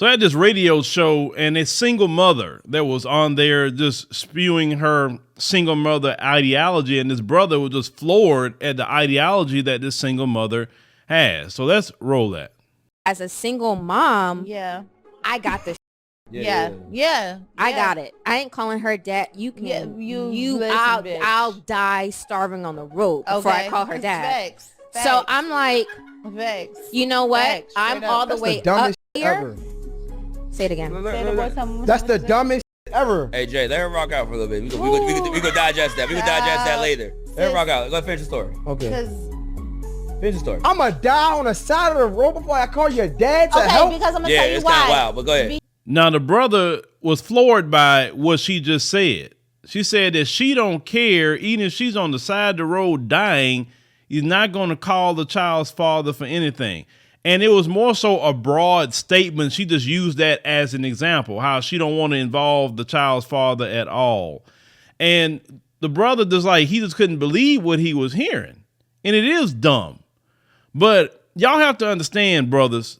So I had this radio show, and a single mother that was on there just spewing her single mother ideology, and this brother was just floored at the ideology that this single mother has. So let's roll that. As a single mom, Yeah. I got this. Yeah. I got it. I ain't calling her dad. You can. Yeah, you listen, bitch. I'll die starving on the road before I call her dad. Facts. So I'm like, Facts. you know what? Facts. I'm Straight up. all the That's way the dumbest up here. ever. Say it again. Say the word, tell me what That's you the want to say. dumbest ever. Hey Jay, let her rock out for a little bit. We go digest that. We can digest that later. Let her rock out. Go finish the story. Okay. Finish the story. I'ma die on the side of the road before I call your dad to Okay, help. because I'm gonna Yeah, tell you it's kind why. of wild, but go ahead. Now, the brother was floored by what she just said. She said that she don't care, even if she's on the side of the road dying, he's not going to call the child's father for anything. And it was more so a broad statement. She just used that as an example, how she don't want to involve the child's father at all. And the brother he just couldn't believe what he was hearing. And it is dumb. But y'all have to understand, brothers,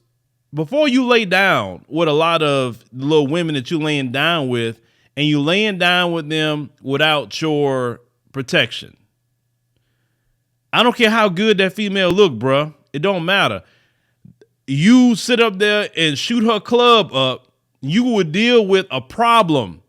before you lay down with a lot of little women that you laying down with, and you laying down with them without your protection. I don't care how good that female look, bruh. It don't matter. You sit up there and shoot her club up, you would deal with a problem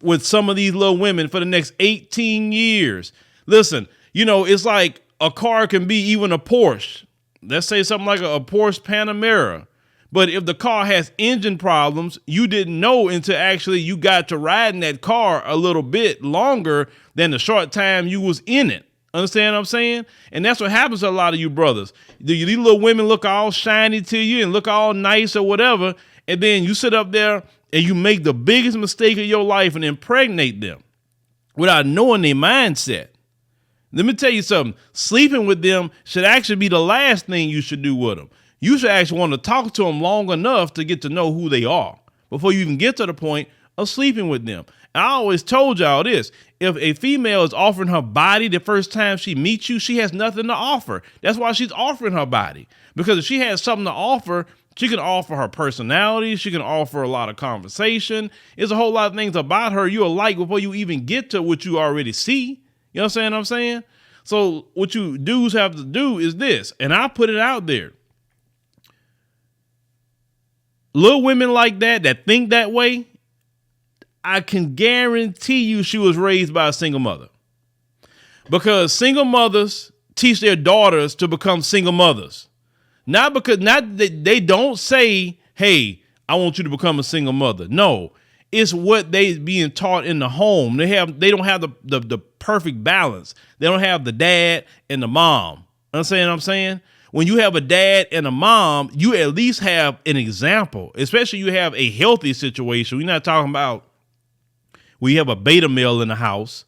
with some of these little women for the next 18 years. Listen, it's like a car can be even a Porsche. Let's say something like a Porsche Panamera. But if the car has engine problems, you didn't know until actually you got to ride in that car a little bit longer than the short time you was in it. Understand what I'm saying? And that's what happens to a lot of you brothers. These little women look all shiny to you and look all nice or whatever. And then you sit up there and you make the biggest mistake of your life and impregnate them without knowing their mindset. Let me tell you something. Sleeping with them should actually be the last thing you should do with them. You should actually want to talk to them long enough to get to know who they are before you even get to the point of sleeping with them. And I always told y'all this. If a female is offering her body the first time she meets you, she has nothing to offer. That's why she's offering her body. Because if she has something to offer, she can offer her personality. She can offer a lot of conversation. There's a whole lot of things about her you'll like before you even get to what you already see. You understand what I'm saying? So what you dudes have to do is this, and I put it out there. Little women like that think that way, I can guarantee you she was raised by a single mother. Because single mothers teach their daughters to become single mothers. Not that they don't say, hey, I want you to become a single mother. No, it's what they being taught in the home. They don't have the perfect balance. They don't have the dad and the mom. Understand what I'm saying? When you have a dad and a mom, you at least have an example, especially you have a healthy situation. We're not talking about we have a beta male in the house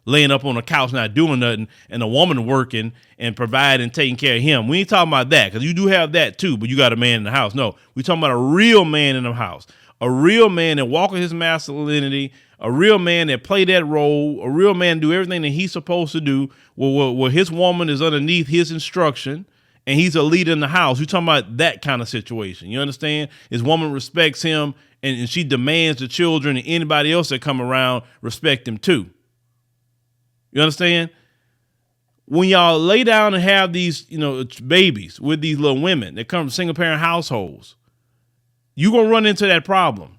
laying up on the couch, not doing nothing, and a woman working and providing and taking care of him. We ain't talking about that, because you do have that too, but you got a man in the house. No, we're talking about a real man in the house, a real man that walk with his masculinity, a real man that play that role, a real man do everything that he's supposed to do, where his woman is underneath his instruction, and he's a leader in the house. You're talking about that kind of situation. You understand? His woman respects him, and she demands the children and anybody else that come around respect him too. You understand? When y'all lay down and have these, babies with these little women that come from single parent households, you're going to run into that problem.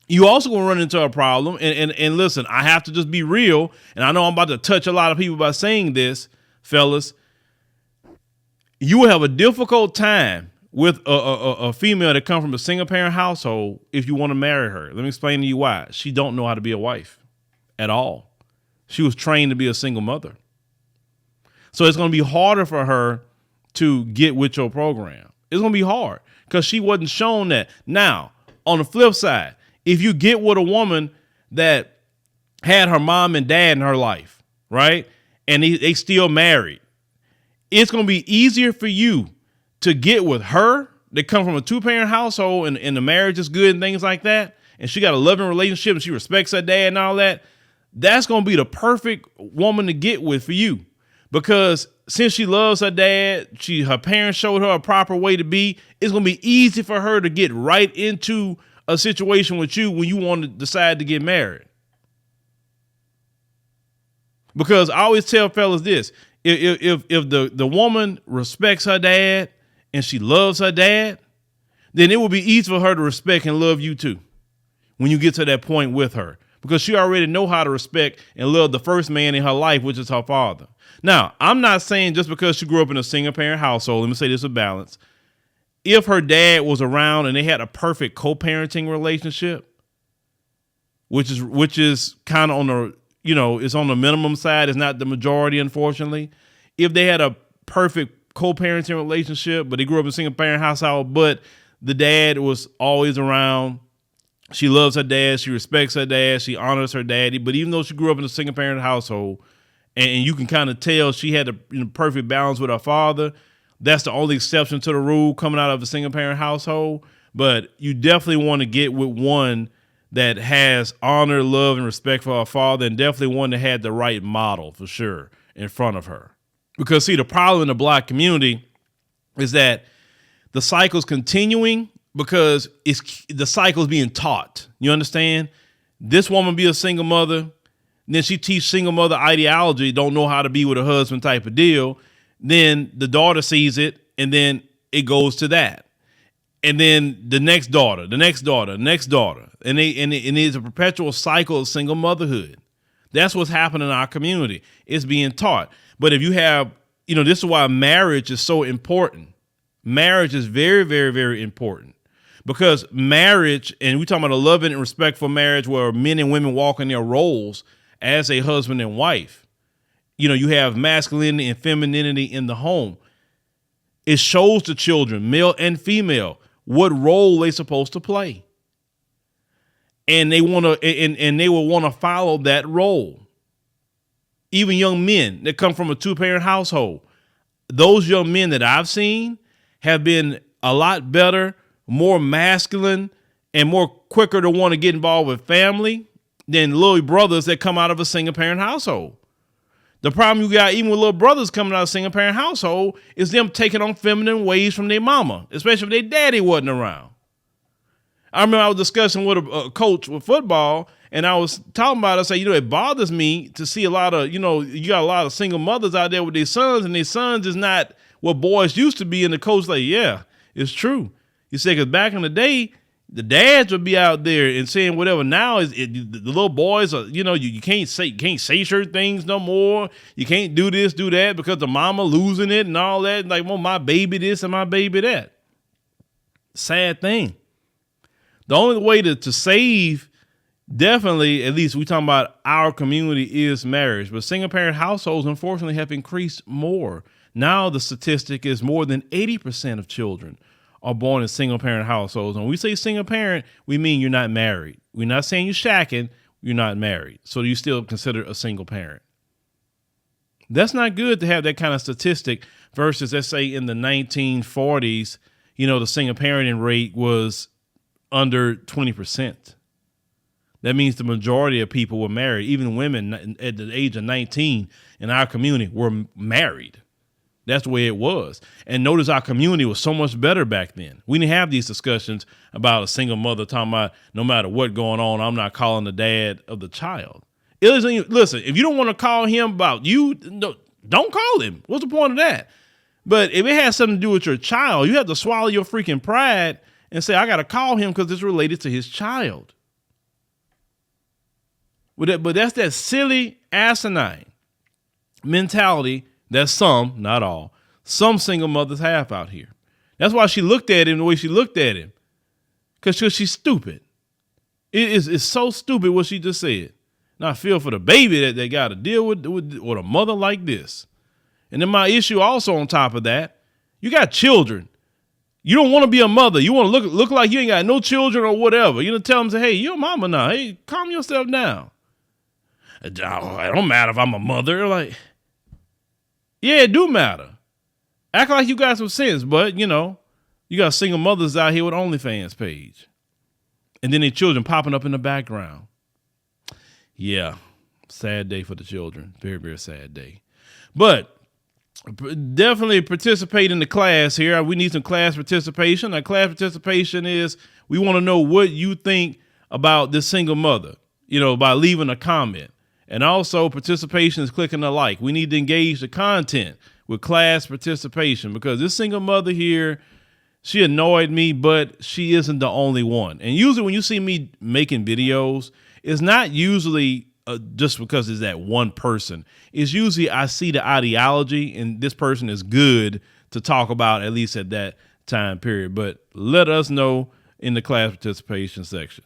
You also going to run into a problem. And listen, I have to just be real. And I know I'm about to touch a lot of people by saying this, fellas. You will have a difficult time with a female that come from a single parent household if you want to marry her. Let me explain to you why. She don't know how to be a wife at all. She was trained to be a single mother. So it's going to be harder for her to get with your program. It's going to be hard because she wasn't shown that. Now, on the flip side, if you get with a woman that had her mom and dad in her life, right, and they still married, it's going to be easier for you to get with her that come from a two-parent household and the marriage is good and things like that, and she got a loving relationship and she respects her dad and all that. That's going to be the perfect woman to get with for you. Because since she loves her dad, her parents showed her a proper way to be. It's going to be easy for her to get right into a situation with you when you want to decide to get married. Because I always tell fellas this, if the woman respects her dad and she loves her dad, then it will be easy for her to respect and love you too when you get to that point with her. Because she already know how to respect and love the first man in her life, which is her father. Now, I'm not saying just because she grew up in a single parent household, let me say this with balance. If her dad was around and they had a perfect co-parenting relationship, which is kind of on the, it's on the minimum side, it's not the majority, unfortunately. If they had a perfect co-parenting relationship, but they grew up in a single parent household, but the dad was always around, she loves her dad, she respects her dad, she honors her daddy, but even though she grew up in a single parent household, and you can kind of tell she had a perfect balance with her father, that's the only exception to the rule coming out of a single parent household. But you definitely want to get with one that has honor, love, and respect for her father, and definitely one that had the right model for sure in front of her. Because see, the problem in the Black community is that the cycle's continuing because the cycle's being taught. You understand? This woman be a single mother, then she teach single mother ideology, don't know how to be with a husband type of deal. Then the daughter sees it, and then it goes to that. And then the next daughter, the next daughter, the next daughter. And it's a perpetual cycle of single motherhood. That's what's happening in our community. It's being taught. But if you have, this is why marriage is so important. Marriage is very, very, very important. Because marriage, and we're talking about a loving and respectful marriage where men and women walk in their roles as a husband and wife. You have masculinity and femininity in the home. It shows the children, male and female, what role they're supposed to play. And they want to, and they will want to follow that role. Even young men that come from a two-parent household, those young men that I've seen have been a lot better, more masculine, and more quicker to want to get involved with family than little brothers that come out of a single-parent household. The problem you got, even with little brothers coming out of a single-parent household, is them taking on feminine ways from their mama, especially if their daddy wasn't around. I remember I was discussing with a coach with football, and I was talking about it. I said, it bothers me to see a lot of, you got a lot of single mothers out there with their sons, and their sons is not what boys used to be. And the coach like, yeah, it's true. He said, because back in the day, the dads would be out there and saying whatever. Now the little boys are, you can't say certain things no more. You can't do this, do that because the mama losing it and all that. Like, well, my baby this and my baby that. Sad thing. The only way to save, definitely, at least we talking about our community, is marriage. But single parent households, unfortunately, have increased more. Now the statistic is more than 80% of children are born in single parent households. And when we say single parent, we mean you're not married. We're not saying you're shacking, you're not married. So you still consider a single parent. That's not good to have that kind of statistic versus, let's say, in the 1940s, the single parenting rate was under 20%. That means the majority of people were married. Even women at the age of 19 in our community were married. That's the way it was. And notice our community was so much better back then. We didn't have these discussions about a single mother talking about no matter what going on, I'm not calling the dad of the child. Listen, if you don't want to call him about you, don't call him. What's the point of that? But if it has something to do with your child, you have to swallow your freaking pride and say, I got to call him because it's related to his child. But that's that silly, asinine mentality that some, not all, some single mothers have out here. That's why she looked at him the way she looked at him. Because she's stupid. It's so stupid what she just said. Now I feel for the baby that they got to deal with a mother like this. And then my issue also on top of that, you got children. You don't want to be a mother. You want to look like you ain't got no children or whatever. Tell them, say, hey, you're a mama now. Hey, calm yourself down. It don't matter if I'm a mother. Like, yeah, it do matter. Act like you got some sense, but you got single mothers out here with OnlyFans page. And then their children popping up in the background. Yeah, sad day for the children. Very, very sad day. But Definitely participate in the class here. We need some class participation. Our class participation is we want to know what you think about this single mother, by leaving a comment. And also participation is clicking the like. We need to engage the content with class participation because this single mother here, she annoyed me, but she isn't the only one. And usually when you see me making videos, it's not usually just because it's that one person. It's usually I see the ideology and this person is good to talk about, at least at that time period. But let us know in the class participation section.